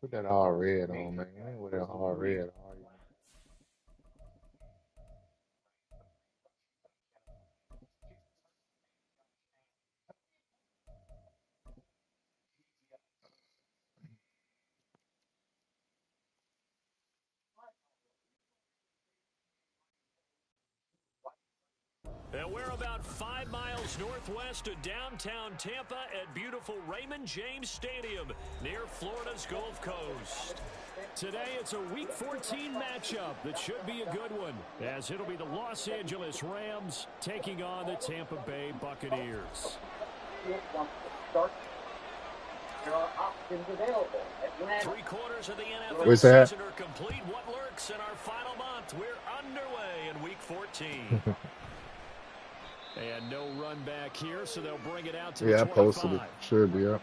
Put that hard red on, man. You ain't with that hard red. Are you? And we're about 5 miles northwest of downtown Tampa at beautiful Raymond James Stadium near Florida's Gulf Coast. Today it's a Week 14 matchup that should be a good one, as it'll be the Los Angeles Rams taking on the Tampa Bay Buccaneers. There are options available. Three-quarters of the NFL Where's that? season are complete. What lurks in our final month? We're underway in Week 14. And no run back here, so they'll bring it out to Yeah, the I 25. posted it. Should be up.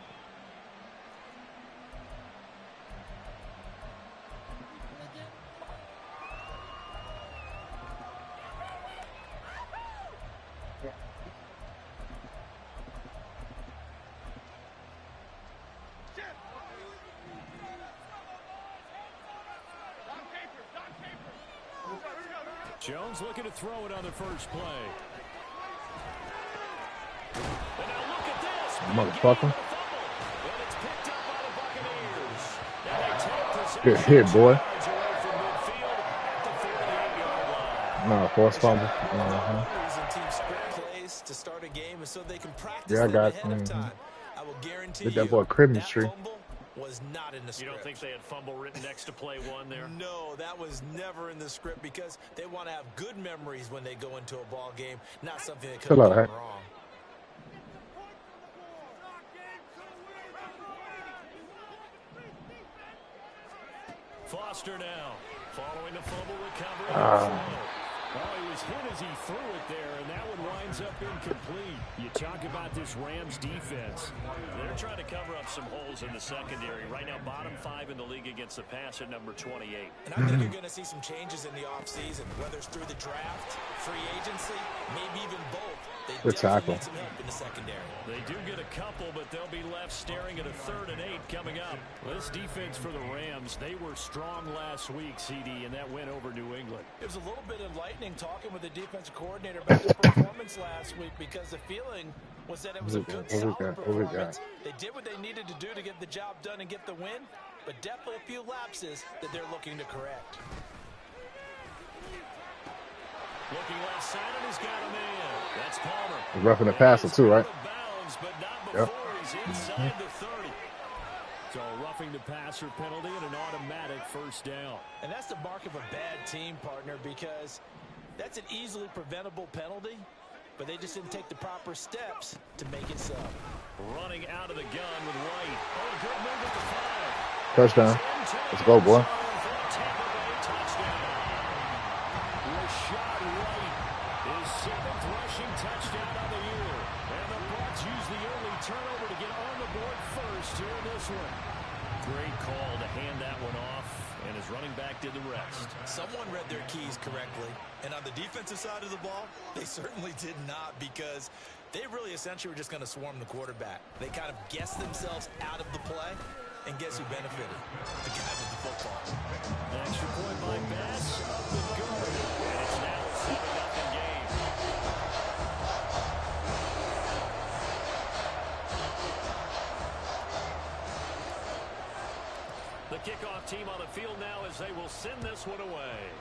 Jones looking to throw it on the first play. And now look at this. Motherfucker. And it's picked up by the Buccaneers. Now they take possession. Good hit, boy. Yards away from midfield at the 48-yard line. No, force fumble. Using team script plays to start a game so they can practice Yeah, I them got ahead of time. I will guarantee Did you that boy Christmas tree. fumble was not in the script. You don't think they had fumble written next to play one there? No, that was never in the script because they want to have good memories when they go into a ball game, not something that could have gone wrong. Foster now, following the fumble recovery. Oh, he was hit as he threw it there, and that one winds up incomplete. You talk about this Rams defense. They're trying to cover up some holes in the secondary. Right now, bottom 5 in the league against the pass at number 28. And I think you're going to see some changes in the offseason, whether it's through the draft, free agency, maybe even both. They definitely need some help in the secondary. They do get a couple, but they'll be left staring at a 3rd and 8 coming up. Well, this defense for the Rams, they were strong last week, CD, and that went over New England. It was a little bit enlightening talking with the defensive coordinator about the performance last week because the feeling was that it was a good, solid performance. They did what they needed to do to get the job done and get the win, but definitely a few lapses that they're looking to correct. Looking left side, and he's got him in. That's Palmer. He's roughing the passer too, right? Bounds, but not before he's inside the 30. So roughing the passer penalty and an automatic first down. And that's the mark of a bad team, partner, because that's an easily preventable penalty, but they just didn't take the proper steps to make it so. Running out of the gun with White. Oh, good move at the 5. Touchdown. Let's go, boy. Rashad White, his 7th rushing touchdown of the year. And the Bucs use the early turnover to get on the board first here in this one. Great call to hand that one off, and his running back did the rest. Someone read their keys correctly, and on the defensive side of the ball, they certainly did not because they really essentially were just going to swarm the quarterback. They kind of guessed themselves out of the play, and guess who benefited? The guy with the football. Extra point by Bass, up and good, and it's now a 7-0 game. The kickoff team on the field now as they will send this one away.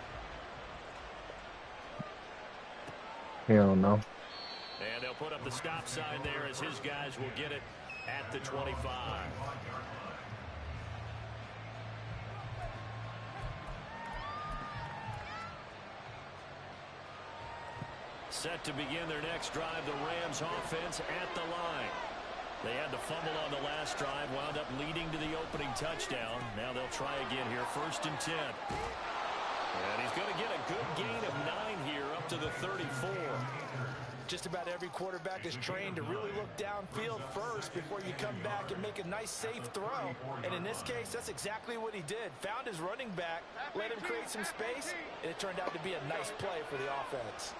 Hell no. And they'll put up the stop sign there as his guys will get it at the 25. Set to begin their next drive, the Rams offense at the line. They had the fumble on the last drive, wound up leading to the opening touchdown. Now they'll try again here, 1st and 10. And he's going to get a good gain of 9 here, up to the 34. Just about every quarterback is trained to really look downfield first before you come back and make a nice, safe throw. And in this case, that's exactly what he did. Found his running back, let him create some space, and it turned out to be a nice play for the offense.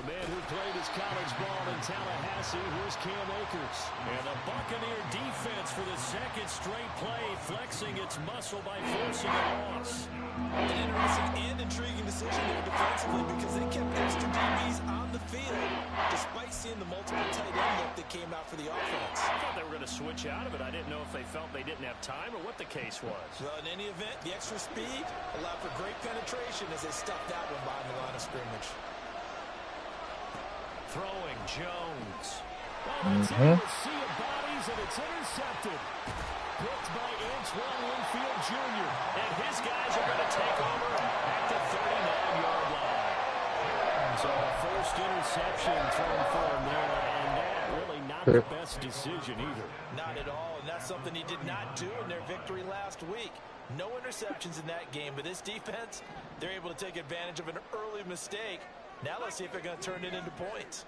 A man who played his college ball in Tallahassee, here's Cam Akers. And the Buccaneer defense for the second straight play, flexing its muscle by forcing a loss. An interesting and intriguing decision there defensively because they kept extra DBs on the field despite seeing the multiple tight end look that came out for the offense. I thought they were going to switch out of it. I didn't know if they felt they didn't have time or what the case was. Well, in any event, the extra speed allowed for great penetration as they stuffed that one behind the line of scrimmage. Throwing Jones. Oh, that's in the sea of bodies, and it's intercepted. Picked by Antoine Winfield Jr. And his guys are going to take over at the 39-yard line. So first interception thrown for him there, and that really not the best decision either. Not at all, and that's something he did not do in their victory last week. No interceptions in that game, but this defense, they're able to take advantage of an early mistake. Now let's see if they're going to turn it into points.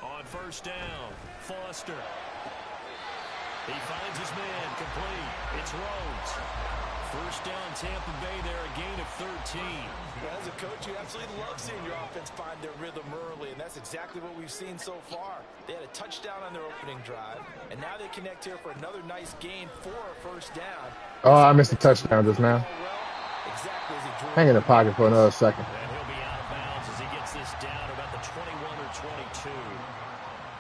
On first down, Foster. He finds his man, complete. It's Rhodes. First down, Tampa Bay there, a gain of 13. Well, as a coach, you absolutely love seeing your offense find their rhythm early, and that's exactly what we've seen so far. They had a touchdown on their opening drive, and now they connect here for another nice gain for a first down. Oh, I missed a touchdown just now. Exactly as he drew. Hang in the pocket for another second. And he'll be out of bounds as he gets this down about the 21 or 22.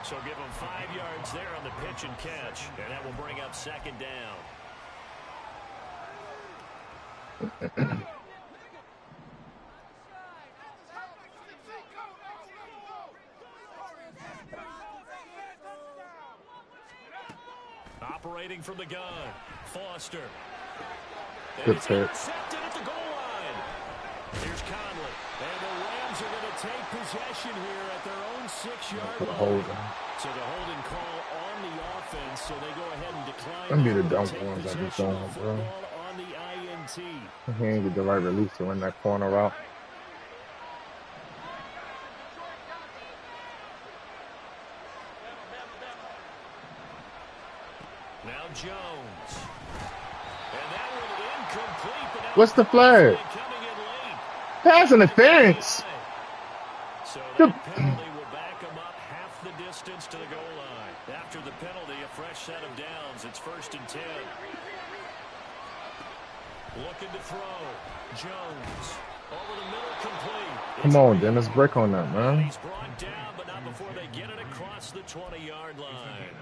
So give him 5 yards there on the pitch and catch, and that will bring up second down. Operating from the gun, Foster. Good it's pick. intercepted at the goal line. Here's Conley. And the Rams are going to take possession here at their own 6-yard line. So the holding call on the offense, so they go ahead and decline. Them be the dumb Take ones I be possession throwing, of bro. football on the INT. He ain't get the right release to run that corner out. Now Jones. And that one incomplete. But now What's the flag? coming in late. Pass interference. So that penalty will back them up half the distance to the goal line. After the penalty, a fresh set of downs. It's 1st and 10. Looking to throw. Jones. Over the middle, complete. Come on, Dennis. Break on that, man. He's brought down, but not before they get it across the 20-yard line.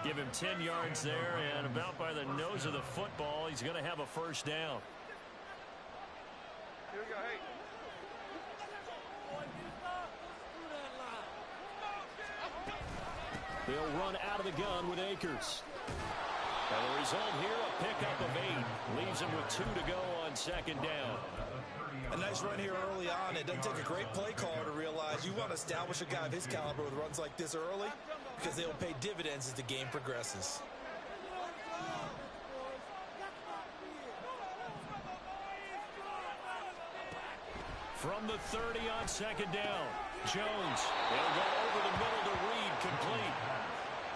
Give him 10 yards there, and about by the nose of the football, he's going to have a first down. Here we go, hey. They'll run out of the gun with Akers. And the result here, a pickup of 8. Leaves him with 2 to go on second down. A nice run here early on. It doesn't take a great play caller to realize you want to establish a guy of his caliber with runs like this early because they will pay dividends as the game progresses. From the 30 on second down, Jones. They'll go over the middle to Reed, complete.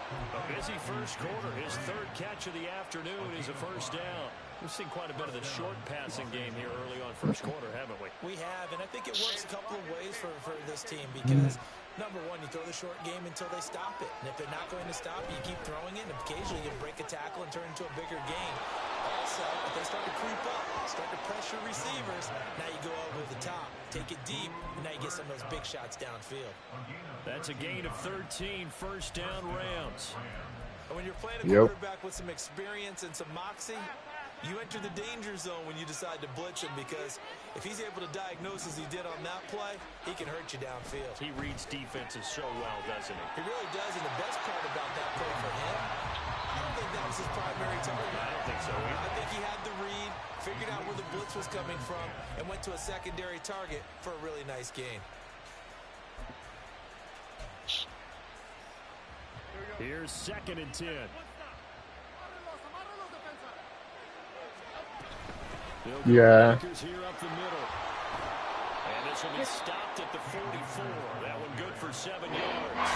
A busy first quarter. His 3rd catch of the afternoon is a first down. We've seen quite a bit of the short passing game here early on first quarter, haven't we? We have, and I think it works a couple of ways for this team because, number one, you throw the short game until they stop it. And if they're not going to stop it, you keep throwing it, and occasionally you break a tackle and turn it into a bigger gain. Also, if they start to creep up, start to pressure receivers, now you go over the top, take it deep, and now you get some of those big shots downfield. That's a gain of 13, first down Rams. And when you're playing a quarterback with some experience and some moxie, you enter the danger zone when you decide to blitz him because if he's able to diagnose as he did on that play, he can hurt you downfield. He reads defenses so well, doesn't he? He really does, and the best part about that play for him, I don't think that was his primary target. I don't think so either. I think he had the read, figured out where the blitz was coming from, and went to a secondary target for a really nice gain. Here's 2nd and 10. Yeah. Here up the middle. And this will be stopped at the 44. That one good for 7 yards.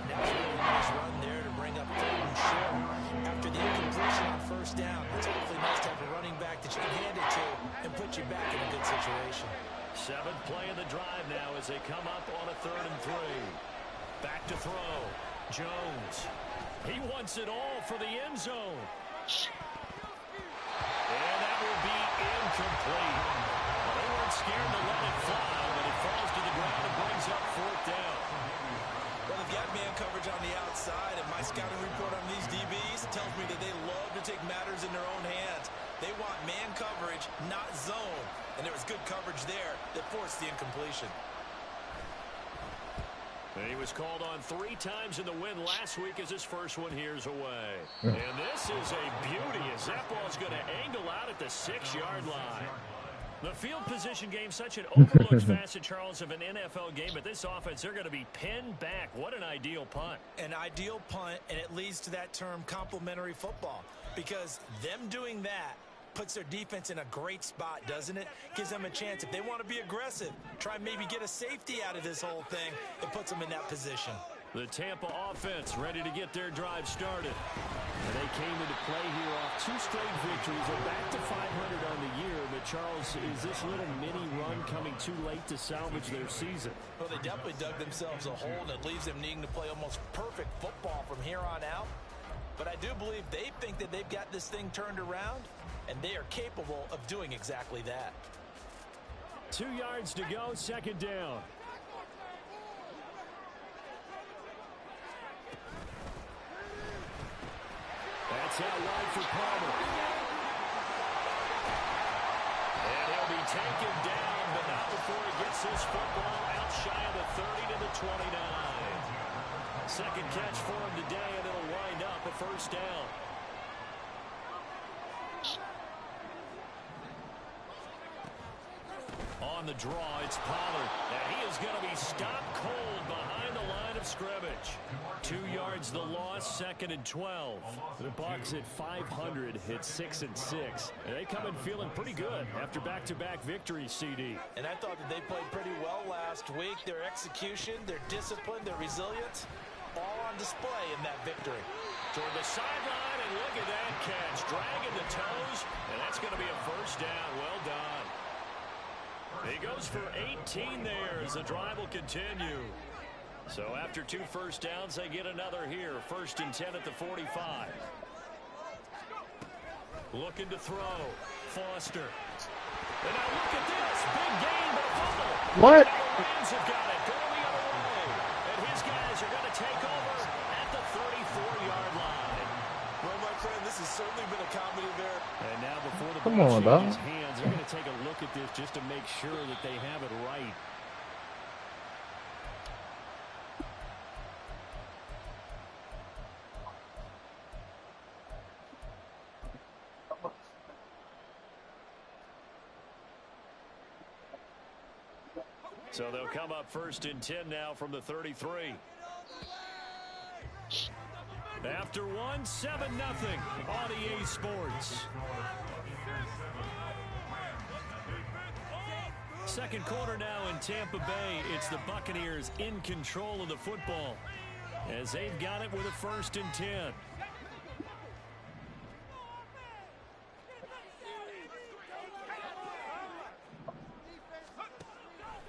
That's a really nice run there to bring up 3rd and short. After the incompletion on first down, it's awfully nice to have a running back that you can hand it to and put you back in a good situation. Seventh play of the drive now as they come up on a 3rd and 3. Back to throw. Jones. He wants it all for the end zone. And that will be incomplete. Well, they weren't scared to let it fly, but it falls to the ground and brings up 4th down. Well, they've got man coverage on the outside, and my scouting report on these DBs tells me that they love to take matters in their own hands. They want man coverage, not zone. And there was good coverage there that forced the incompletion. And he was called on 3 times in the win last week as his first one here's away. And this is a beauty as that ball's going to angle out at the 6-yard line. The field position game, such an overlooked facet, Charles, of an NFL game. But this offense, they're going to be pinned back. What an ideal punt. An ideal punt, and it leads to that term complementary football. Because them doing that puts their defense in a great spot, doesn't it? Gives them a chance. If they want to be aggressive, try and maybe get a safety out of this whole thing, it puts them in that position. The Tampa offense ready to get their drive started. And they came into play here off 2 straight victories. They're back to 500 on the year. But, Charles, is this little mini run coming too late to salvage their season? Well, they definitely dug themselves a hole, and it leaves them needing to play almost perfect football from here on out. But I do believe they think that they've got this thing turned around, and they are capable of doing exactly that. 2 yards to go, 2nd down. That's out wide for Palmer. And he'll be taken down, but not before he gets his football out shy of the 30 to the 29. Second catch for him today, and it'll wind up a 1st down. On the draw, it's Pollard, and he is going to be stopped cold behind the line of scrimmage. 2 yards the loss, 2nd and 12. The Bucs at 500, hit 6-6. And they come in feeling pretty good after back-to-back victories, CD. And I thought that they played pretty well last week. Their execution, their discipline, their resilience, all on display in that victory. Toward the sideline, and look at that catch. Dragging the toes, and that's going to be a 1st down. Well done. He goes for 18 there as the drive will continue. So after 2 1st downs, they get another here. 1st and 10 at the 45. Looking to throw. Foster. And now look at this. Big gain, but a fumble. What? And the Lions have got it. Going the other way. And his guys are going to take over at the 34-yard line. Well, my friend, this has certainly been a comedy there. And now before the Come ball on, dog. changes hands, they're going to take a look at this just to make sure that they have it right. So they'll come up 1st and 10 now from the 33. After 1, 7-0 on EA Sports. Second quarter now in Tampa Bay. It's the Buccaneers in control of the football as they've got it with a 1st and 10.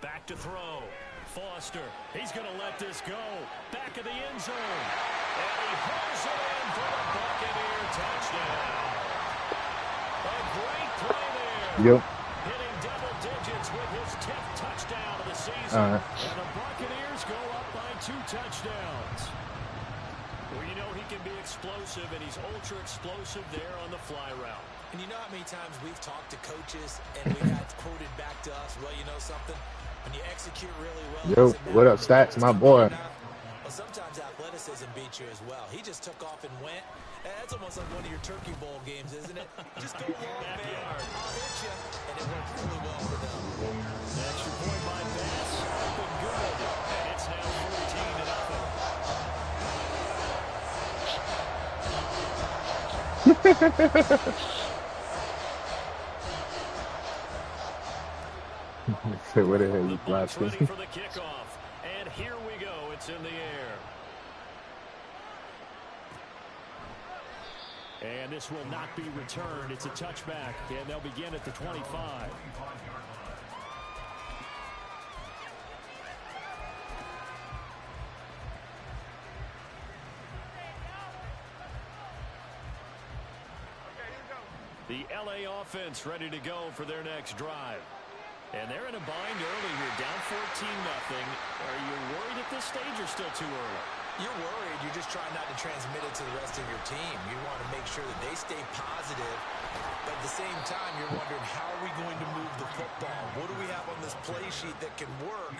Back to throw. Foster. He's going to let this go. Back of the end zone. And he hauls it in for the Buccaneer touchdown. A great play there. Yep. Hitting double digits with his 10th touchdown of the season. All right. And the Buccaneers go up by 2 touchdowns. Well, you know he can be explosive, and he's ultra explosive there on the fly route. And you know how many times we've talked to coaches and we've had quoted back to us, well, you know something? When you execute really well. Yo, what up, Stats, my boy? Well, sometimes athleticism beats you as well. He just took off and went. And that's almost like one of your Turkey Bowl games, isn't it? Just go along, man. I'll hit you. And it worked really well for them. Extra point by Bass. Up and good. And it's now 14-0. What the hell you blasting? Ready for the kickoff. And here we go. It's in the air. And this will not be returned. It's a touchback. And they'll begin at the 25. The LA offense ready to go for their next drive. And they're in a bind early here, down 14-0. Are you worried at this stage or still too early? You're worried. You're just trying not to transmit it to the rest of your team. You want to make sure that they stay positive. But at the same time, you're wondering, how are we going to move the football? What do we have on this play sheet that can work?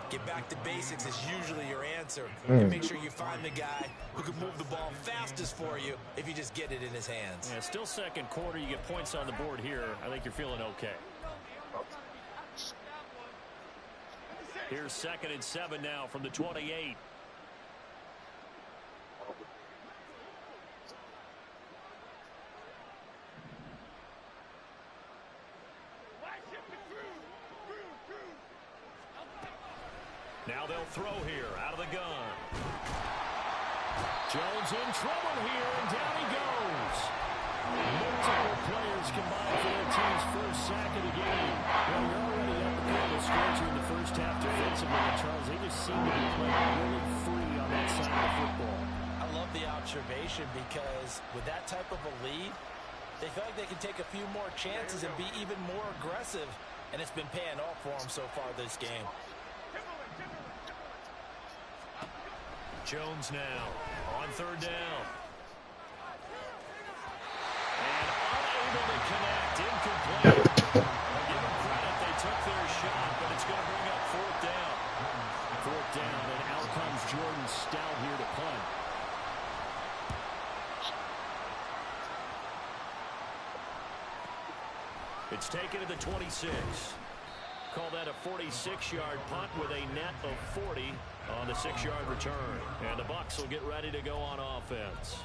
Get back to basics is usually your answer. And make sure you find the guy who can move the ball fastest for you if you just get it in his hands. Yeah, still second quarter. You get points on the board here. I think you're feeling okay. Here's 2nd and 7 now from the 28. Now they'll throw here out of the gun. Jones in trouble here, and down he goes. Multiple players combined for their team's first sack of the game. Well, you're already up a couple of scores here in the first half defensively, and Charles, they just seem to be playing really free on that side of the football. I love the observation because with that type of a lead, they feel like they can take a few more chances and be even more aggressive, and it's been paying off for them so far this game. Jones now on 3rd down. And unable to connect, incomplete. I'll give them credit, they took their shot, but it's going to bring up 4th down. 4th down, and out comes Jordan Stout here to punt. It's taken to the 26. Call that a 46-yard punt with a net of 40 on the 6-yard return. And the Bucs will get ready to go on offense.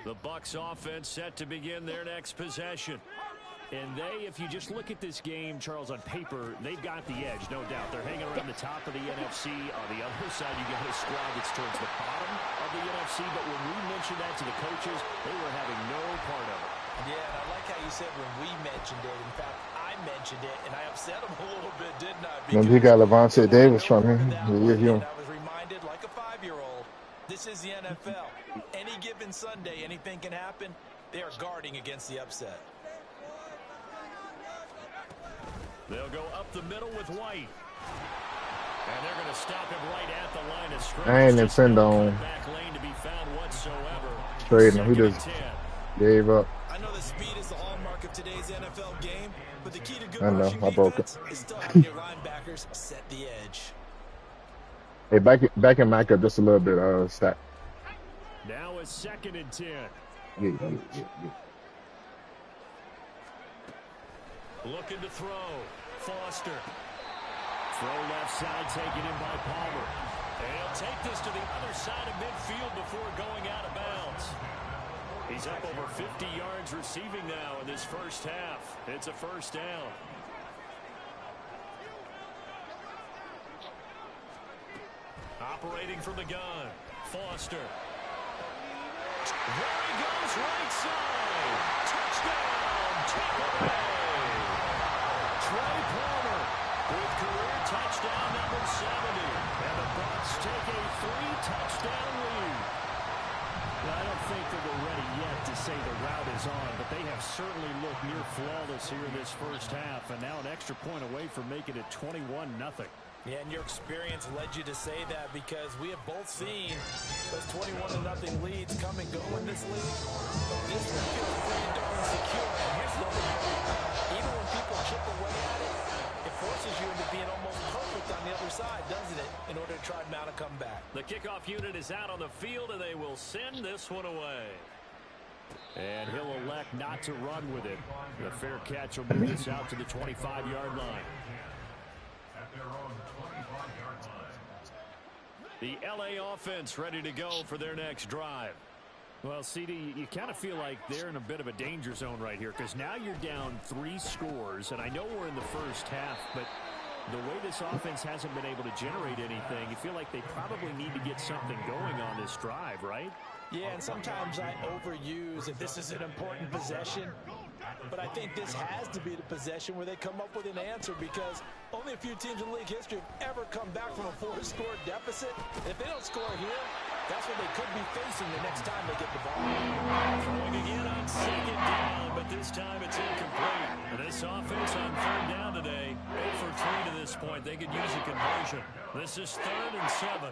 The Bucs offense set to begin their next possession. And they, if you just look at this game, Charles, on paper, they've got the edge, no doubt. They're hanging around the top of the NFC. On the other side, you got a squad that's towards the bottom of the NFC. But when we mentioned that to the coaches, they were having no part of it. Yeah, and I like how you said when we mentioned it. In fact, I mentioned it, and I upset them a little bit, didn't I? When he got Levante Davis from him, I was reminded like a 5-year-old, this is the NFL. Any given Sunday, anything can happen. They are guarding against the upset. They'll go up the middle with White. And they're going to stop him right at the line of scrimmage. I ain't intend on trading him. He just gave up. I know the speed is the hallmark of today's NFL game, but the key to good rushing defense is still having your linebackers set the edge. Hey, back in Mac up just a little bit, stack. Now it's 2nd and 10. Yeah. Looking to throw. Foster. Throw left side taken in by Palmer. And he'll take this to the other side of midfield before going out of bounds. He's up over 50 yards receiving now in this first half. It's a 1st down. Operating from the gun. Foster. There he goes, right side. Touchdown, Tampa Bay. Trey Palmer with career touchdown number 70. And the Bucs take a 3-touchdown lead. Well, I don't think that we're ready yet to say the route is on, but they have certainly looked near flawless here in this first half, and now an extra point away from making it 21-0. Yeah, and your experience led you to say that because we have both seen those 21-0 leads come and go in this league. This one feels pretty darn secure. And here's the other thing. Even when people chip away at it, it forces you into being almost perfect on the other side, doesn't it, in order to try to mount a comeback. The kickoff unit is out on the field, and they will send this one away. And he'll elect not to run with it. The fair catch will move this out to the 25-yard line. The LA offense ready to go for their next drive. Well, CD, you kind of feel like they're in a bit of a danger zone right here because now you're down 3 scores, and I know we're in the first half, but The way this offense hasn't been able to generate anything, you feel like they probably need to get something going on this drive, right? Yeah, and sometimes I overuse if this is an important possession. But I think this has to be the possession where they come up with an answer, because only a few teams in league history have ever come back from a 4-score deficit. And if they don't score here, that's what they could be facing the next time they get the ball. Throwing again on second down, but this time it's incomplete. This offense on third down today, 0 for 3 to this point. They could use a conversion. This is 3rd and 7.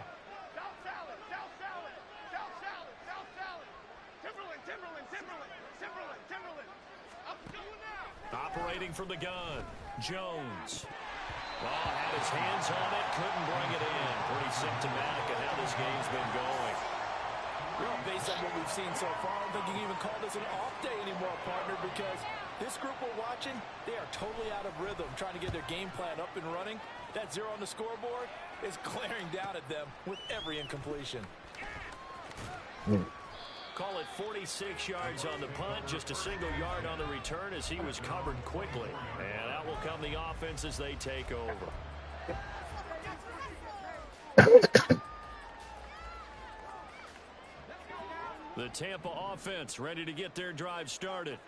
Operating from the gun, Jones. Had his hands on it, couldn't bring it in. Pretty symptomatic of how this game's been going. Well, based on what we've seen so far, I don't think you can even call this an off day anymore, partner, because this group we're watching, they are totally out of rhythm, trying to get their game plan up and running. That 0 on the scoreboard is glaring down at them with every incompletion. Call it 46 yards on the punt, just a single yard on the return as he was covered quickly. And out will come the offense as they take over. The Tampa offense ready to get their drive started.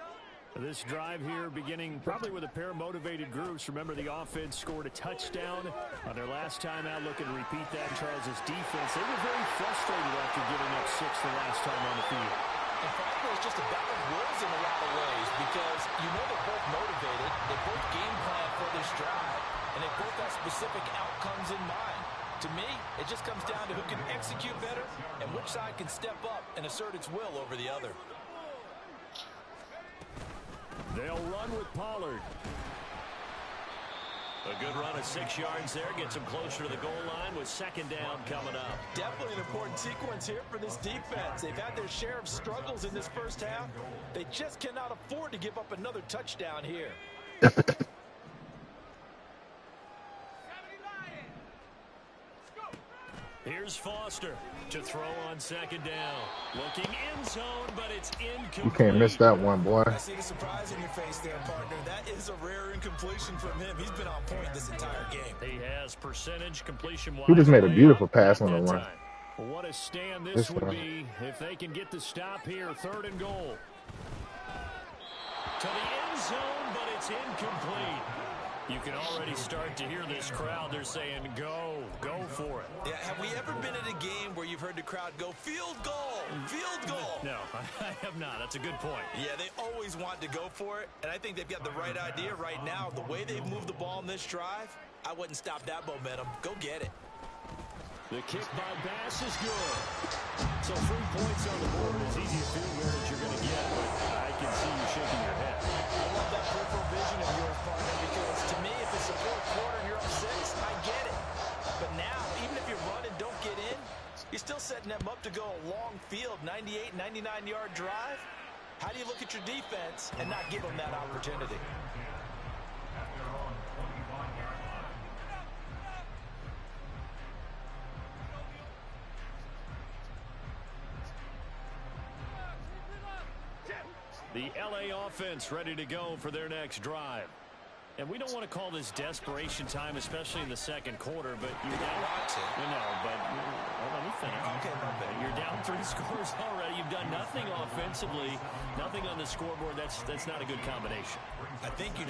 This drive here beginning probably with a pair of motivated groups. Remember, the offense scored a touchdown on their last time out. Looking to repeat that in Charles's defense. They were very frustrated after giving up 6 the last time on the field. And frankly, it's just a battle of wills in a lot of ways, because you know they're both motivated. They both game plan for this drive, and they both have specific outcomes in mind. To me, it just comes down to who can execute better and which side can step up and assert its will over the other. They'll run with Pollard. A good run of 6 yards there. Gets him closer to the goal line with 2nd down coming up. Definitely an important sequence here for this defense. They've had their share of struggles in this first half. They just cannot afford to give up another touchdown here. Here's Foster to throw on 2nd down. Looking in zone, but it's incomplete. You can't miss that one, boy. I see the surprise in your face there, partner. That is a rare incompletion from him. He's been on point this entire game. He has percentage completion-wise. He just made a beautiful pass on the run. What a stand this would be if they can get the stop here. 3rd and goal. To the end zone, but it's incomplete. You can already start to hear this crowd. They're saying, go for it. Yeah, have we ever been at a game where you've heard the crowd go, field goal, field goal? No, I have not. That's a good point. Yeah, they always want to go for it, and I think they've got the right idea right now. The way they've moved the ball in this drive, I wouldn't stop that momentum. Go get it. The kick by Bass is good. So 3 points on the board. As easy a field goal as you're going to get. I can see you shaking your head. I love that peripheral vision of yours, partner, because to me, if it's the 4th quarter and you're up 6, I get it. But now, even if you run and don't get in, you're still setting them up to go a long field, 98, 99-yard drive. How do you look at your defense and not give them that opportunity? The LA offense ready to go for their next drive. And we don't want to call this desperation time, especially in the 2nd quarter, but you're down. Let me finish. Okay, my bad. You're down 3 scores already. You've done nothing offensively, nothing on the scoreboard. That's not a good combination. I think you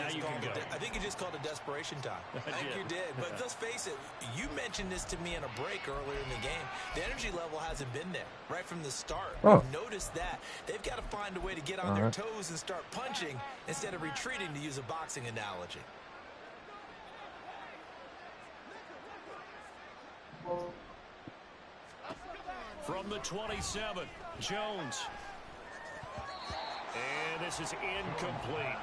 just called it desperation time. I think you did. But let's face it, you mentioned this to me in a break earlier in the game. The energy level hasn't been there right from the start. I've noticed that. They've got to find a way to get on their toes and start punching instead of retreating, to use a boxing analogy. From the 27, Jones. And this is incomplete.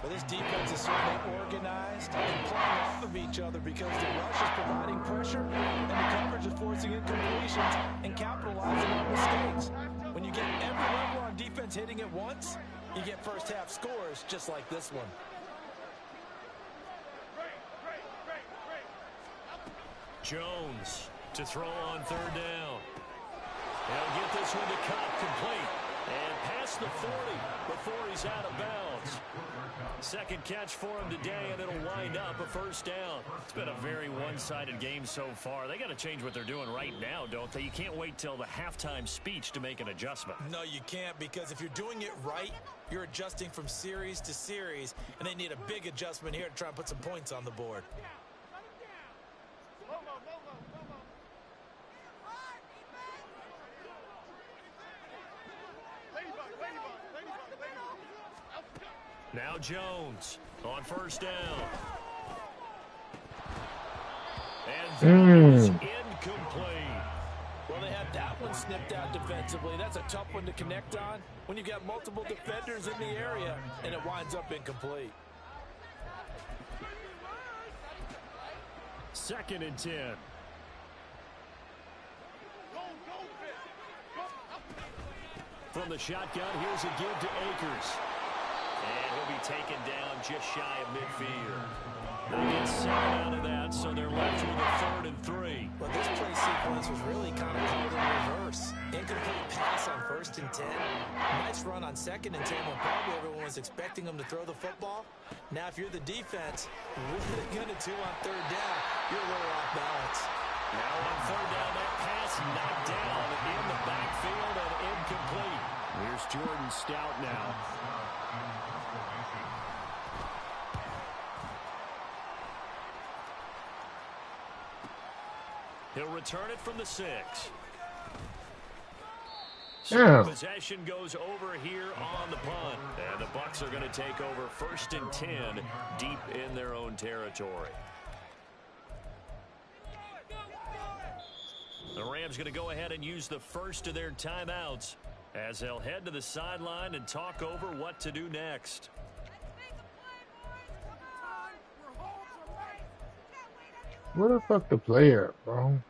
But this defense is certainly organized and playing off of each other, because the rush is providing pressure and the coverage is forcing incompletions and capitalizing on mistakes. When you get every level on defense hitting at once, you get first half scores just like this one. Jones to throw on 3rd down. He'll get this one to cut complete and past the 40 before he's out of bounds. Second catch for him today, and it'll wind up a first down. It's been a very one-sided game so far. They got to change what they're doing right now, don't they? You can't wait till the halftime speech to make an adjustment. No, you can't, because if you're doing it right, you're adjusting from series to series, and they need a big adjustment here to try and put some points on the board. Now Jones on first down. And that is incomplete. Well, they had that one snipped out defensively. That's a tough one to connect on when you've got multiple defenders in the area, and it winds up incomplete. 2nd and 10. From the shotgun, here's a give to Akers. And he'll be taken down just shy of midfield. They get 7 out of that, so they're left with a 3rd and 3. Well, this play sequence was really kind of called in reverse. Incomplete pass on 1st and 10. Nice run on 2nd and 10 when probably everyone was expecting them to throw the football. Now, if you're the defense, what are they going to do on 3rd down? You're a little off balance. Now on 3rd down, that pass knocked down in the backfield and incomplete. Here's Jordan Stout now. He'll return it from the 6. So possession goes over here on the punt. And the Bucs are going to take over 1st and 10 deep in their own territory. The Rams going to go ahead and use the first of their timeouts as they'll head to the sideline and talk over what to do next. Where the fuck the player, bro?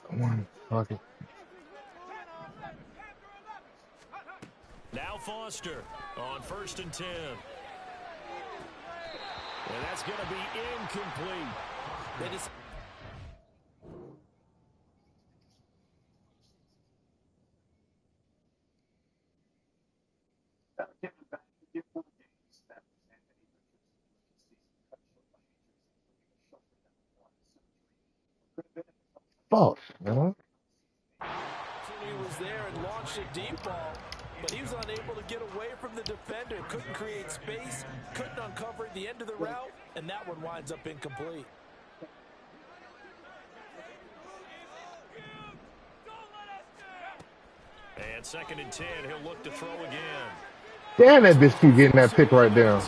Come on, fuck it. Now Foster on 1st and 10. And that's going to be incomplete. It is. Fuck, man. He was there and launched a deep ball, but he was unable to get away from the defender. Couldn't create space, couldn't uncover the end of the route, and that one winds up incomplete. And 2nd and 10, he'll look to throw again. Damn, that bitch keep getting that pick right there.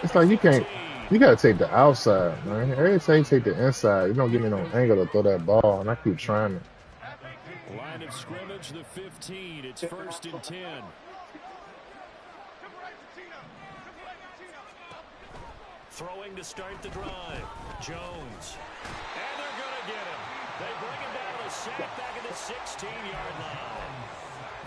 It's like you can't. You gotta take the outside, man. Every time you take the inside, you don't give me no angle to throw that ball, and I keep trying it. Line of scrimmage, the 15. It's 1st and 10. Throwing to start the drive. Jones. And they're going to get him. They bring him down a sack back at the 16-yard line.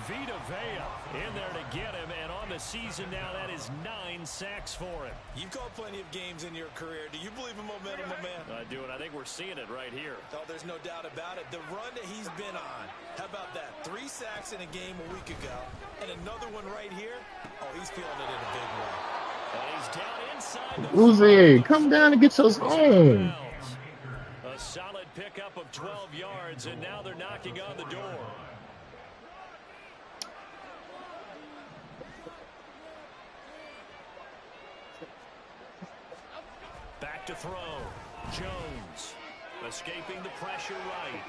Vita Vea in there to get him, and on the season now, that is 9 sacks for him. You've called plenty of games in your career. Do you believe in momentum, my man? I do, and I think we're seeing it right here. Oh, there's no doubt about it. The run that he's been on, how about that? 3 sacks in a game a week ago, and another one right here. Oh, he's feeling it in a big way. And he's down inside the Uzi, come down and get your own. A solid pickup of 12 yards, and now they're knocking on the door. Back to throw. Jones escaping the pressure right.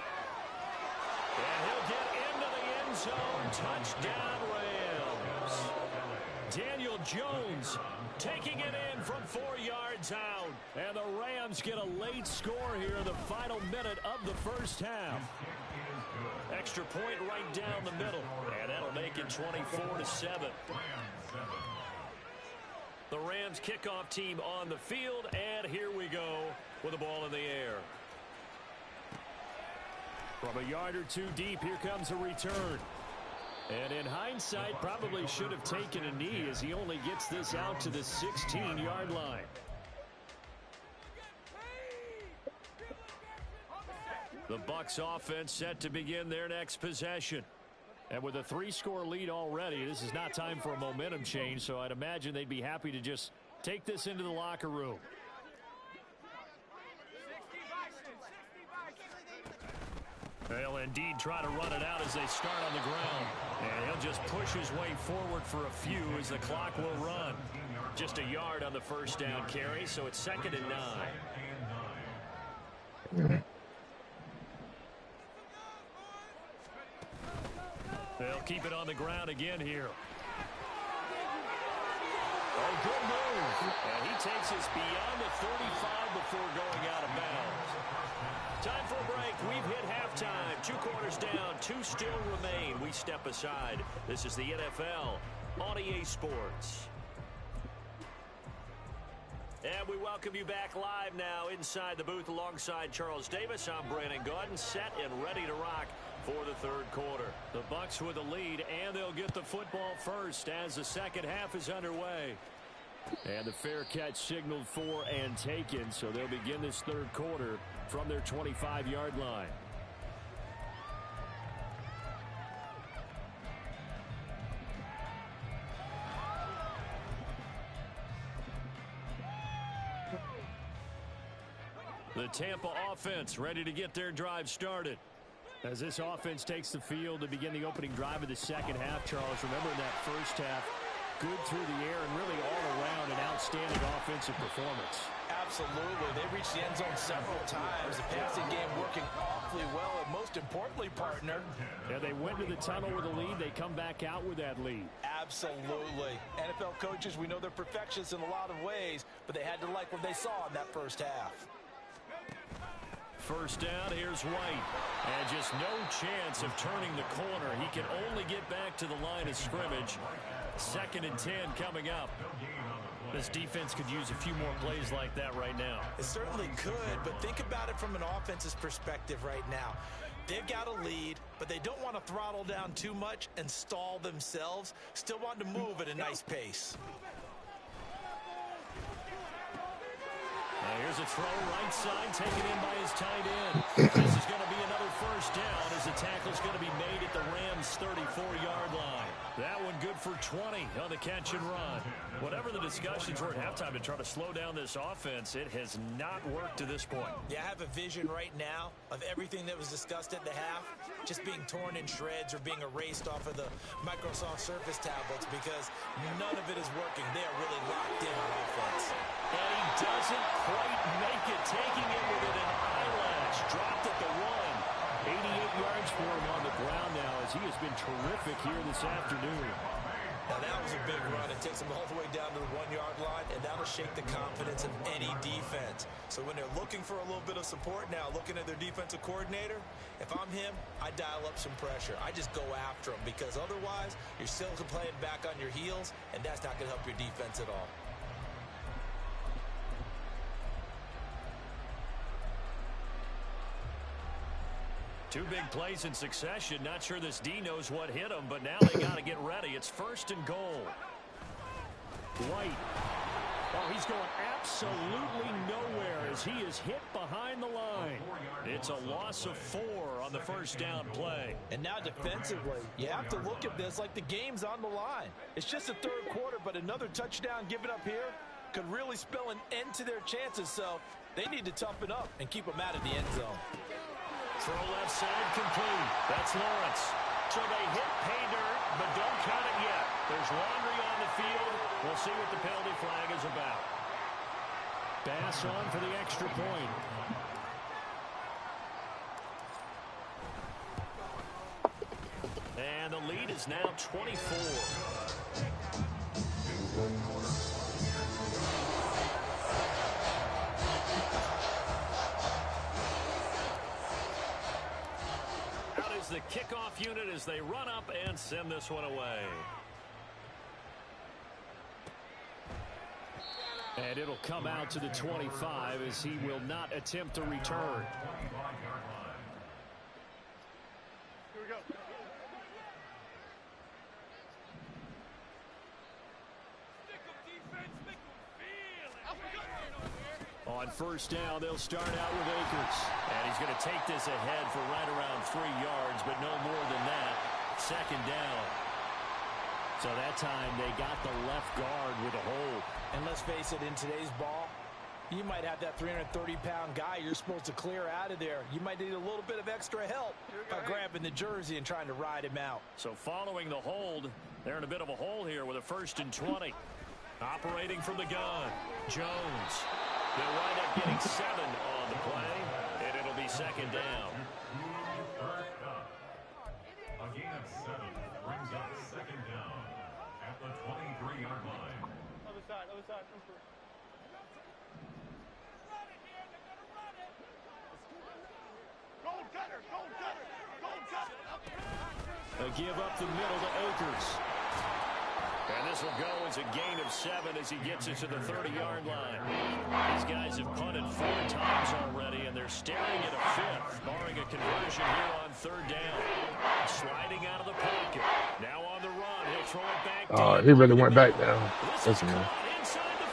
And he'll get into the end zone. Touchdown, Rams. Daniel Jones taking it in from 4 yards out. And the Rams get a late score here in the final minute of the first half. Extra point right down the middle. And that'll make it 24-7. The Rams kickoff team on the field, and here we go with the ball in the air. From a yard or two deep, here comes a return. And in hindsight, probably should have taken a knee as he only gets this out to the 16-yard line. The Bucs offense set to begin their next possession. And with a 3-score lead already, this is not time for a momentum change, so I'd imagine they'd be happy to just take this into the locker room. They'll indeed try to run it out as they start on the ground. And he'll just push his way forward for a few as the clock will run. Just a yard on the first down carry, so it's 2nd and 9. They'll keep it on the ground again here. Oh, good move. And he takes us beyond the 35 before going out of bounds. Time for a break. We've hit halftime. 2 quarters down. 2 still remain. We step aside. This is the NFL on EA Sports. And we welcome you back live now inside the booth alongside Charles Davis. I'm Brandon Gaudin, set and ready to rock for the 3rd quarter. The Bucs with the lead, and they'll get the football first as the second half is underway. And the fair catch signaled for and taken, so they'll begin this 3rd quarter from their 25-yard line. The Tampa offense ready to get their drive started. As this offense takes the field to begin the opening drive of the second half, Charles, remember in that first half, good through the air and really all around an outstanding offensive performance. Absolutely. They reached the end zone several times. The passing game working awfully well, and most importantly, partner. Yeah, they went to the tunnel with a lead. They come back out with that lead. Absolutely. NFL coaches, we know they're perfectionists in a lot of ways, but they had to like what they saw in that first half. First down, here's White. And just no chance of turning the corner. He can only get back to the line of scrimmage. 2nd and 10 coming up. This defense could use a few more plays like that right now. It certainly could, but think about it from an offense's perspective right now. They've got a lead, but they don't want to throttle down too much and stall themselves. Still want to move at a nice pace. Here's a throw right side taken in by his tight end. This is going to be another first down as the tackle's going to be made at the Rams' 34-yard line. That one good for 20 on the catch and run. Whatever the discussions were at halftime to try to slow down this offense, it has not worked to this point. Yeah, I have a vision right now of everything that was discussed at the half just being torn in shreds or being erased off of the Microsoft Surface tablets because none of it is working. They are really locked in on offense. And he doesn't quite make it, taking it within an eyelash. Dropped at the 1. 88 yards for him on the ground now as he has been terrific here this afternoon. Now that was a big run. It takes them all the way down to the 1-yard line, and that'll shake the confidence of any defense. So when they're looking for a little bit of support now, looking at their defensive coordinator, if I'm him, I dial up some pressure. I just go after him because otherwise you're still playing back on your heels, and that's not going to help your defense at all. Two big plays in succession. Not sure this D knows what hit him, but now they got to get ready. It's 1st and goal. White. Oh, he's going absolutely nowhere as he is hit behind the line. It's a loss of 4 on the first down play. And now defensively, you have to look at this like the game's on the line. It's just the 3rd quarter, but another touchdown given up here could really spell an end to their chances. So they need to toughen up and keep them out of the end zone. Throw left side complete. That's Lawrence. So they hit pay dirt, but don't count it yet. There's laundry on the field. We'll see what the penalty flag is about. Bass on for the extra point. And the lead is now 24. The kickoff unit as they run up and send this one away. And it'll come out to the 25 as he will not attempt to return. Here we go. On first down, they'll start out with Akers. And he's going to take this ahead for right around 3 yards, but no more than that. Second down. So that time they got the left guard with a hold. And let's face it, in today's ball, you might have that 330-pound guy you're supposed to clear out of there. You might need a little bit of extra help by grabbing the jersey and trying to ride him out. So following the hold, they're in a bit of a hole here with a 1st and 20. Operating from the gun, Jones. They'll wind up getting 7 on the play, and it'll be second down. A gain of 7 brings up second down at the 23-yard line. Other side, other side. Gold cutter, gold cutter, gold cutter. A give up the middle to Akers. And this will go as a gain of 7 as he gets it to the 30-yard line. These guys have punted 4 times already, and they're staring at a 5th, barring a conversion here on 3rd down. Sliding out of the pocket. Now on the run. He'll throw it back. Oh, he really went back down. This That's is me. caught inside the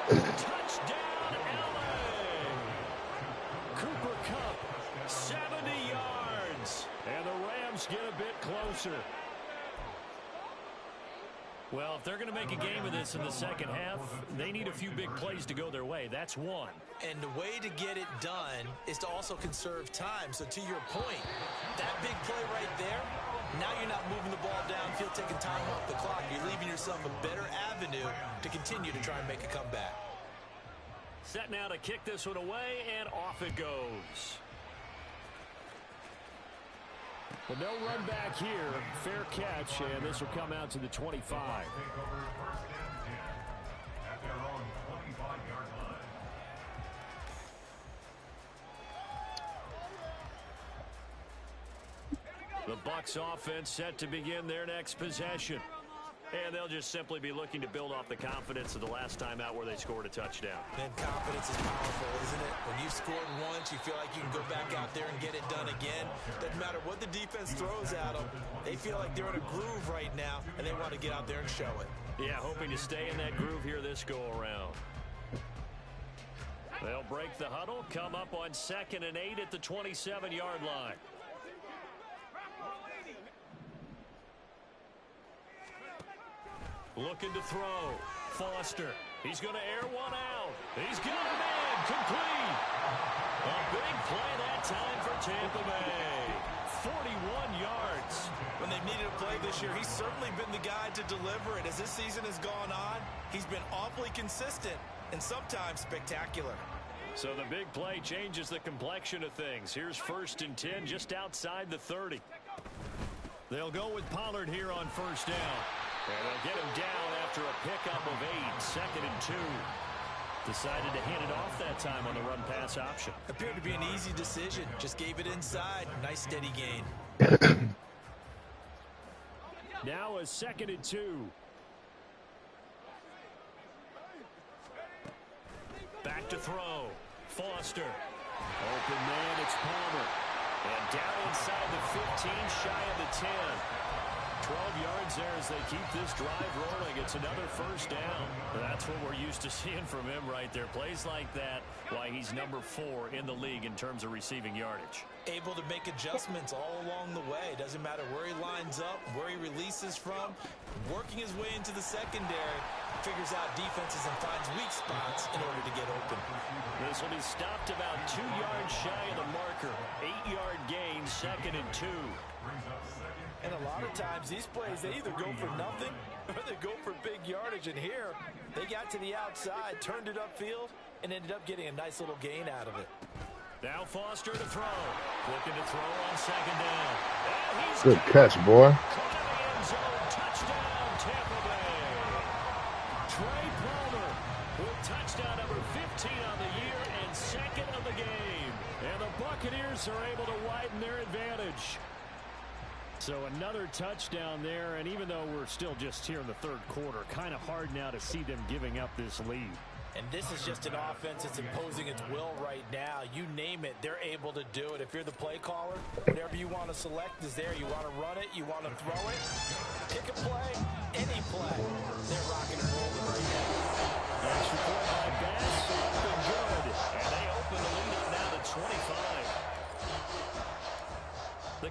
15. Touchdown, LA. Cooper Kupp, 70 yards. And the Rams get a bit closer. Well, if they're going to make a game of this in the second half, they need a few big plays to go their way. That's one. And the way to get it done is to also conserve time. So to your point, that big play right there, now you're not moving the ball downfield, taking time off the clock. You're leaving yourself a better avenue to continue to try and make a comeback. Set now to kick this one away, and off it goes. But no run back here. Fair catch, and this will come out to the 25. Take over 1st and 10 at their own 25-yard line. The Bucs offense set to begin their next possession. And they'll just simply be looking to build off the confidence of the last time out where they scored a touchdown. And confidence is powerful, isn't it? When you've scored once, you feel like you can go back out there and get it done again. Doesn't matter what the defense throws at them. They feel like they're in a groove right now, and they want to get out there and show it. Yeah, hoping to stay in that groove here this go-around. They'll break the huddle, come up on 2nd and 8 at the 27-yard line. Looking to throw. Foster. He's going to air one out. He's got him in. Complete. A big play that time for Tampa Bay. 41 yards. When they've needed a play this year, he's certainly been the guy to deliver it. As this season has gone on, he's been awfully consistent and sometimes spectacular. So the big play changes the complexion of things. Here's 1st and 10 just outside the 30. They'll go with Pollard here on 1st down. And they'll get him down after a pickup of 8, 2nd and 2. Decided to hand it off that time on the run-pass option. Appeared to be an easy decision. Just gave it inside. Nice steady gain. Now a 2nd and 2. Back to throw. Foster. Open man, it's Palmer. And down inside the 15, shy of the 10. 12 yards there as they keep this drive rolling. It's another 1st down. That's what we're used to seeing from him right there. Plays like that, why he's number 4 in the league in terms of receiving yardage. Able to make adjustments all along the way. Doesn't matter where he lines up, where he releases from. Working his way into the secondary. Figures out defenses and finds weak spots in order to get open. This will be stopped about 2 yards shy of the marker. 8-yard gain, 2nd and 2. And a lot of times, these plays, they either go for nothing or they go for big yardage. And here, they got to the outside, turned it upfield, and ended up getting a nice little gain out of it. Now Foster to throw. Looking to throw on 2nd down. Good catch, boy. Caught in the end zone. Touchdown, Tampa Bay. Trey Palmer with touchdown number 15 on the year and 2nd of the game. And the Buccaneers are able to widen their advantage. So another touchdown there, and even though we're still just here in the 3rd quarter, kind of hard now to see them giving up this lead. And this is just an offense that's imposing its will right now. You name it, they're able to do it. If you're the play caller, whatever you want to select is there. You want to run it, you want to throw it, pick a play, any play. They're rocking and rolling right now. That's report by Bass.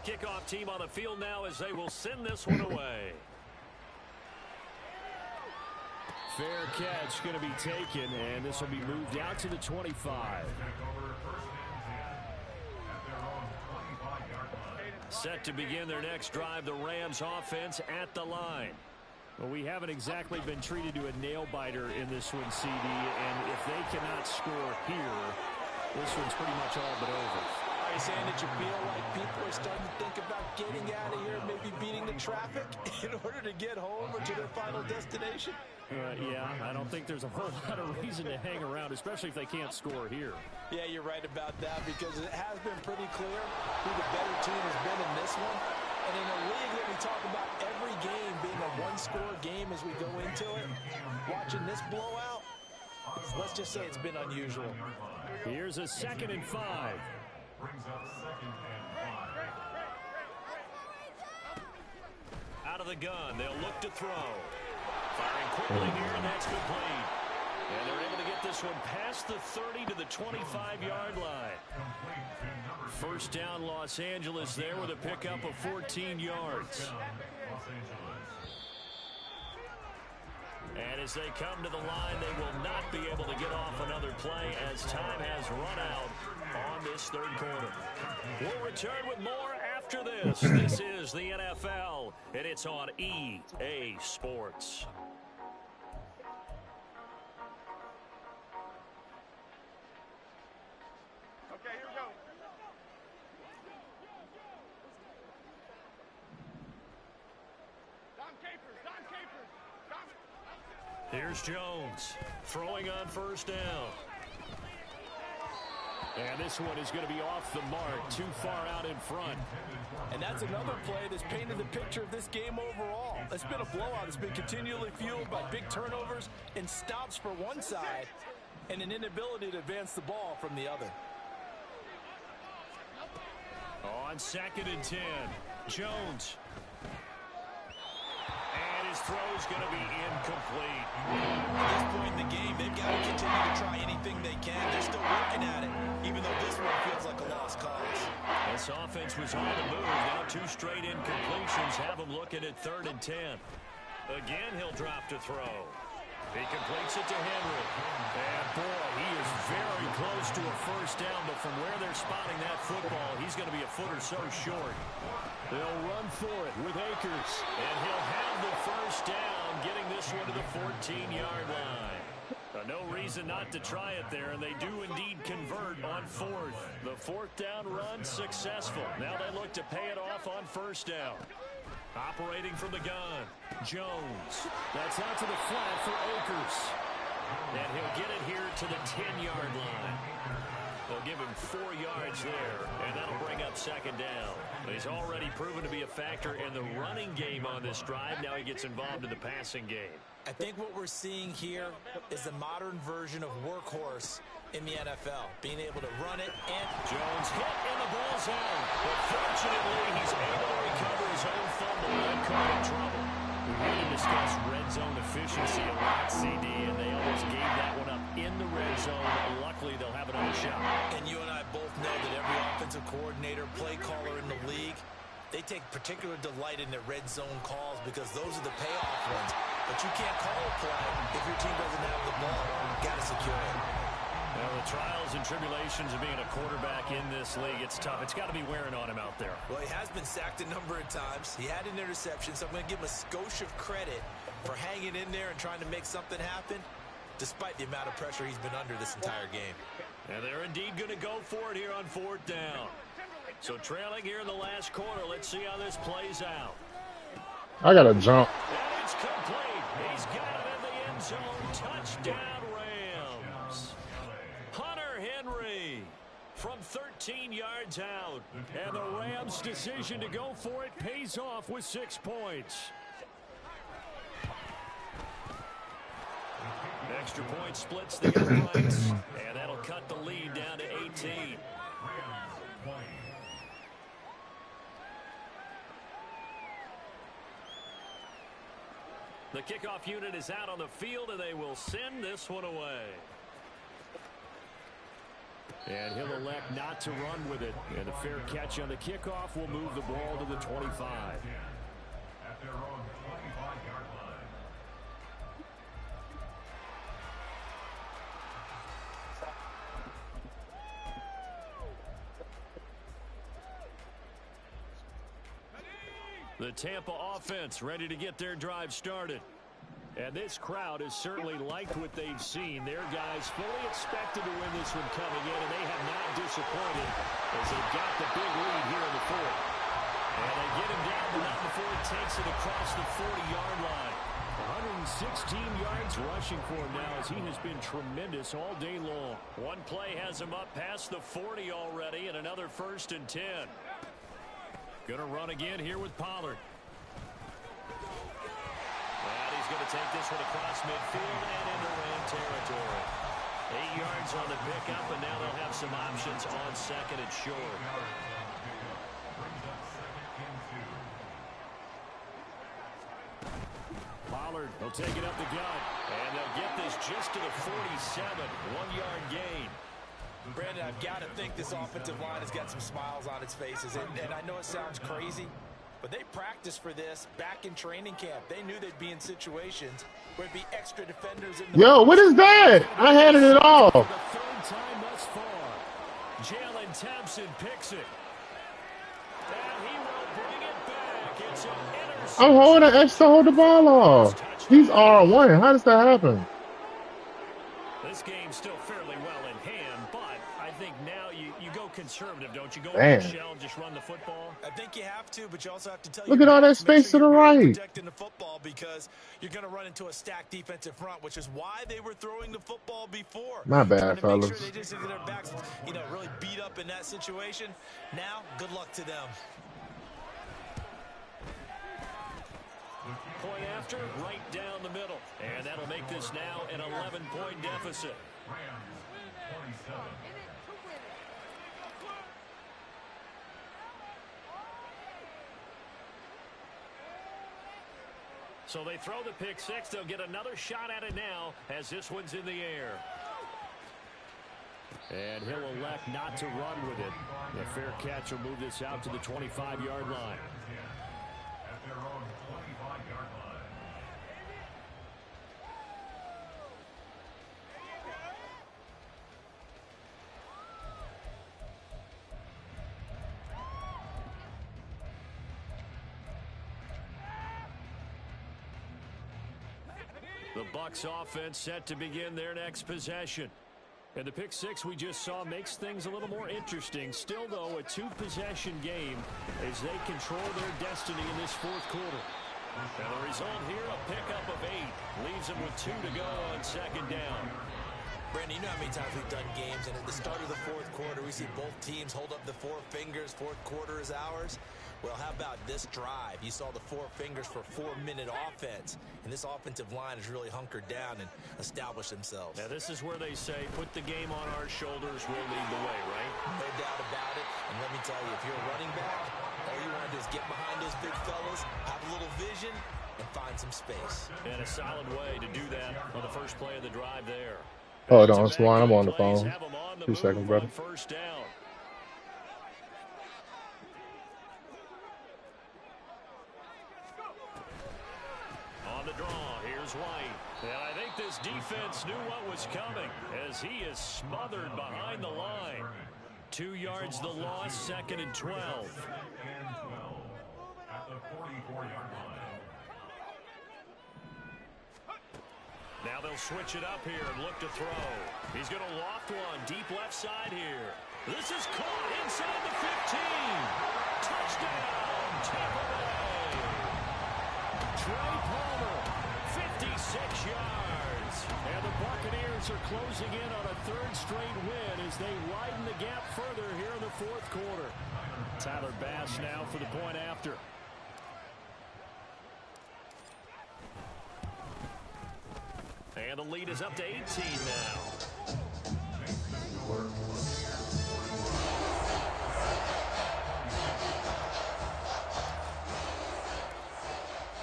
kickoff team on the field now as they will send this one away. Fair catch going to be taken, and this will be moved out to the 25. Set to begin their next drive, the Rams offense at the line. Well, we haven't exactly been treated to a nail-biter in this one, CD, and if they cannot score here, this one's pretty much all but over. Are you saying that you feel like people are starting to think about getting out of here, maybe beating the traffic in order to get home or to their final destination? Yeah, I don't think there's a whole lot of reason to hang around, especially if they can't score here. Yeah, you're right about that because it has been pretty clear who the better team has been in this one. And in a league that we talk about every game being a one-score game as we go into it, watching this blowout, let's just say it's been unusual. Here's a 2nd and 5. Brings up 2nd and 5. Out of the gun, they'll look to throw. Firing quickly here, and that's complete. And they're able to get this one past the 30 to the 25-yard line. First down, Los Angeles there with a pickup of 14 yards. And as they come to the line, they will not be able to get off another play as time has run out on this 3rd quarter. We'll return with more after this. This is the NFL, and it's on EA Sports. Okay, here we go. Dom Capers, Dom Capers, Dom. Here's Jones throwing on 1st down. And this one is going to be off the mark, too far out in front. And that's another play that's painted the picture of this game overall. It's been a blowout. It's been continually fueled by big turnovers and stops for one side and an inability to advance the ball from the other. On 2nd and 10, Jones. And his throw's going to be incomplete. At this point in the game, they've got to continue to try anything they can. They're still working at it, even though this one feels like a lost cause. This offense was on the move. Now 2 straight incompletions have them looking at 3rd and 10. Again, he'll drop to throw. He completes it to Henry. And boy, he is very close to a 1st down, but from where they're spotting that football, he's going to be a foot or so short. They'll run for it with Akers. And he'll have the 1st down, getting this one to the 14-yard line. No reason not to try it there, and they do indeed convert on 4th. The 4th down run successful. Now they look to pay it off on 1st down. Operating from the gun, Jones. That's out to the flat for Akers. And he'll get it here to the 10-yard line. They'll give him 4 yards there, and that'll bring up 2nd down. He's already proven to be a factor in the running game on this drive. Now he gets involved in the passing game. I think what we're seeing here is the modern version of workhorse in the NFL, being able to run it and Jones hit in the ball zone, but fortunately he's able to recover his own fumble and caught in trouble. We heard him discuss red zone efficiency a lot, CD, and they almost gave that one up in the red zone. Luckily, they'll have another shot. And you and I both know that every offensive coordinator, play caller in the league, they take particular delight in their red zone calls because those are the payoff ones. But you can't call a play if your team doesn't have the ball. You've got to secure it. Well, the trials and tribulations of being a quarterback in this league, it's tough. It's got to be wearing on him out there. Well, he has been sacked a number of times. He had an interception, so I'm going to give him a skosh of credit for hanging in there and trying to make something happen, despite the amount of pressure he's been under this entire game. And they're indeed going to go for it here on 4th down. So trailing here in the last quarter, let's see how this plays out. I got to jump. And it's complete. He's got it in the end zone. Touchdown, Rams. Hunter Henry from 13 yards out. And the Rams' decision to go for it pays off with 6 points. Extra point splits the uprights. And that'll cut the lead down to 18. The kickoff unit is out on the field, and they will send this one away. And he'll elect not to run with it. And a fair catch on the kickoff will move the ball to the 25. At their own 25-yard line. The Tampa offense ready to get their drive started. And this crowd has certainly liked what they've seen. Their guys fully expected to win this one coming in, and they have not disappointed as they've got the big lead here in the fourth. And they get him down, but not before he takes it across the 40-yard line. 116 yards rushing for him now as he has been tremendous all day long. One play has him up past the 40 already, and another 1st and 10. Going to run again here with Pollard. And he's going to take this one across midfield and into Ram territory. 8 yards on the pickup, and now they'll have some options on 2nd and short. Pollard will take it up the gut, and they'll get this just to the 47. 1-yard gain. Brandon, I've got to think this offensive line has got some smiles on its faces. And I know it sounds crazy, but they practiced for this back in training camp. They knew they'd be in situations where there'd be extra defenders in the Yo, what is that? I handed it off. For the 3rd time thus far, Jalen Thompson picks it. And he will bring it back. It's an interception. I'm holding X to hold the ball off. He's R1. How does that happen? This game's still fairly well in hand, but I think now you go conservative, don't you? Go Man. in the shell and just run the football. I think you have to, but you also have to tell Look your at all that backs, make space sure to the you're really right. protecting the football because you're going to run into a stacked defensive front, which is why they were throwing the football before. My bad, Trying to make fellas. sure they just get their backs, really beat up in that situation. Now, good luck to them. Point after, right down the middle. And that'll make this now an 11-point deficit. Rams 27. So they throw the pick six. They'll get another shot at it now as this one's in the air. And he'll elect not to run with it. The fair catch will move this out to the 25-yard line. At their own 25-yard line. The Bucs offense set to begin their next possession. And the pick six we just saw makes things a little more interesting. Still, though, a two-possession game as they control their destiny in this fourth quarter. And the result here, a pickup of 8. Leaves them with 2 to go on 2nd down. Brandon, you know how many times we've done games, and at the start of the fourth quarter, we see both teams hold up the 4 fingers. Fourth quarter is ours. Well, how about this drive? You saw the 4 fingers for 4-minute offense, and this offensive line has really hunkered down and established themselves. Now, this is where they say, put the game on our shoulders, we'll lead the way, right? No doubt about it. And let me tell you, if you're a running back, all you want to do is get behind those big fellas, have a little vision, and find some space. And a solid way to do that on the first play of the drive there. Hold on, Swan. I'm on the phone. 2 seconds, brother. First down. On the draw, here's White. And I think this defense knew what was coming as he is smothered behind the line. 2 yards the loss, 2nd and 12. And 12 at the 44-yard line. Now they'll switch it up here and look to throw. He's going to loft one deep left side here. This is caught inside the 15. Touchdown, Tampa Bay. Trey Palmer, 56 yards. And the Buccaneers are closing in on a 3rd straight win as they widen the gap further here in the fourth quarter. Tyler Bass now for the point after. And the lead is up to 18 now.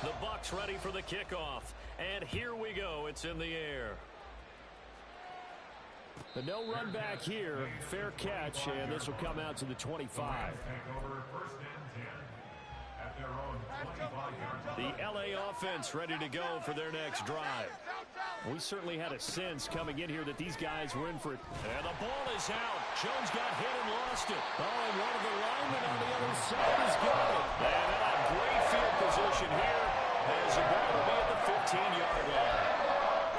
The Bucs ready for the kickoff. And here we go. It's in the air. But no run back here. Fair catch, and this will come out to the 25. The LA offense ready to go for their next drive. We certainly had a sense coming in here that these guys were in for it. And the ball is out. Jones got hit and lost it. Oh, and one of the linemen on the other side has got it. And they'll have great field position here as the ball will be at the 15-yard line.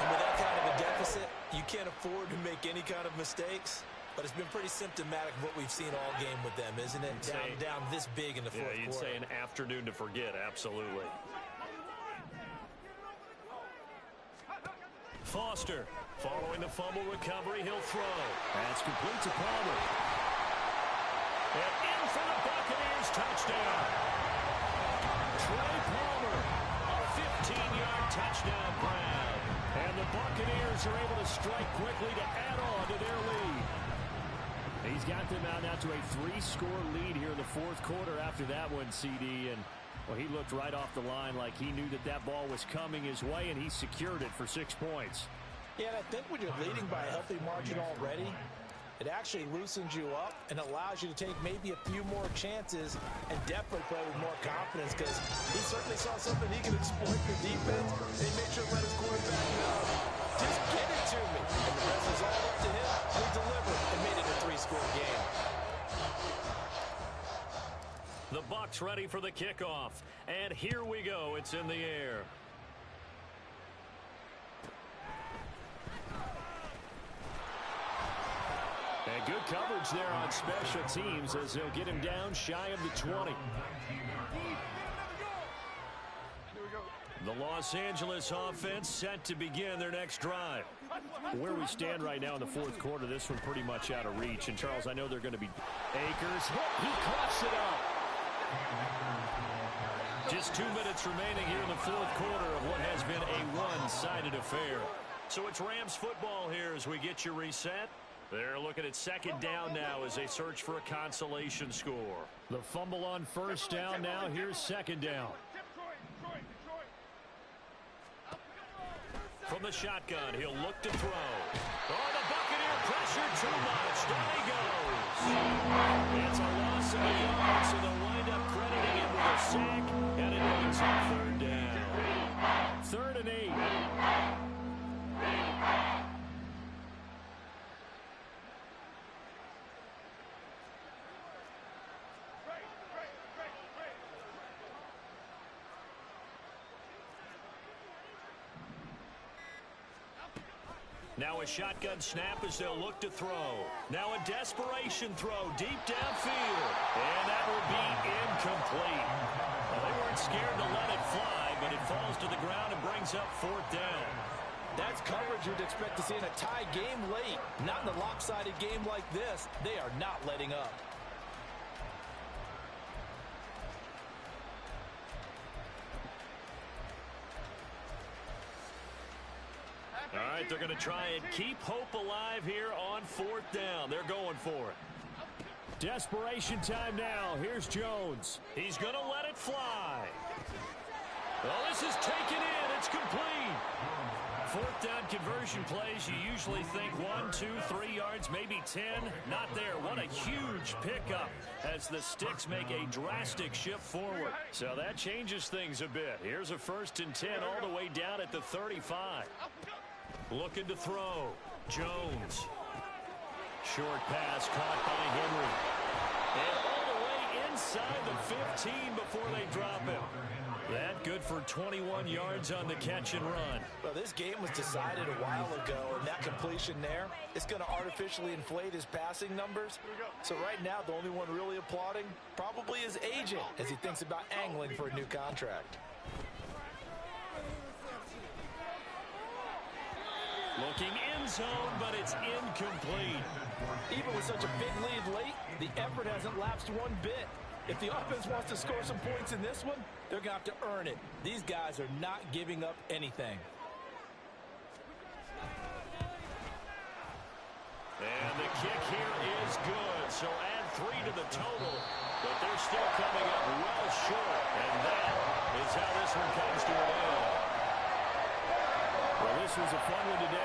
And with that kind of a deficit, you can't afford to make any kind of mistakes. But it's been pretty symptomatic of what we've seen all game with them, isn't it? Down this big in the fourth quarter. You'd say an afternoon to forget, absolutely. Foster, following the fumble recovery, he'll throw. That's complete to Palmer. And in for the Buccaneers, touchdown. Trey Palmer, a 15-yard touchdown grab. And the Buccaneers are able to strike quickly to add on to their lead. He's got them out now to a 3-score lead here in the fourth quarter after that one, CD. And, well, he looked right off the line like he knew that that ball was coming his way, and he secured it for 6 points. Yeah, and I think when you're leading by a healthy margin already, it actually loosens you up and allows you to take maybe a few more chances and definitely play with more confidence because he certainly saw something he could exploit the defense and he made sure to let his quarterback know, just get it to me. And the rest is all up to him. He delivered and made it a 3-score game. The Bucs ready for the kickoff. And here we go. It's in the air. And good coverage there on special teams as they'll get him down shy of the 20. The Los Angeles offense set to begin their next drive. Where we stand right now in the fourth quarter, this one pretty much out of reach. And, Charles, I know they're going to be Akers. He coughs it up. Just 2 minutes remaining here in the fourth quarter of what has been a one-sided affair. So it's Rams football here as we get you reset. They're looking at second down now as they search for a consolation score. The fumble on first down now. Here's second down. From the shotgun, he'll look to throw. Oh, the Buccaneer pressure too much. Down he goes. It's a loss of a yard, so they'll wind up crediting him with a sack, and it ends on third down. 3rd and 8. Now a shotgun snap as they'll look to throw. Now a desperation throw deep downfield. And that will be incomplete. Well, they weren't scared to let it fly, but it falls to the ground and brings up 4th down. That's coverage you'd expect to see in a tie game late. Not in a lopsided game like this. They are not letting up. All right, they're going to try and keep hope alive here on 4th down. They're going for it. Desperation time now. Here's Jones. He's going to let it fly. Well, this is taken in. It's complete. 4th down conversion plays, you usually think 1, 2, 3 yards, maybe 10. Not there. What a huge pickup as the sticks make a drastic shift forward. So that changes things a bit. Here's a 1st and 10 all the way down at the 35. Looking to throw. Jones. Short pass caught by Henry. And all the way inside the 15 before they drop him. That good for 21 yards on the catch and run. Well, this game was decided a while ago, and that completion there is going to artificially inflate his passing numbers. So right now, the only one really applauding probably his agent as he thinks about angling for a new contract. Looking end zone, but it's incomplete. Even with such a big lead late, the effort hasn't lapsed one bit. If the offense wants to score some points in this one, they're going to have to earn it. These guys are not giving up anything. And the kick here is good, so add 3 to the total, but they're still coming up well short, and that is how this one comes to an end. Well, this was a fun one today.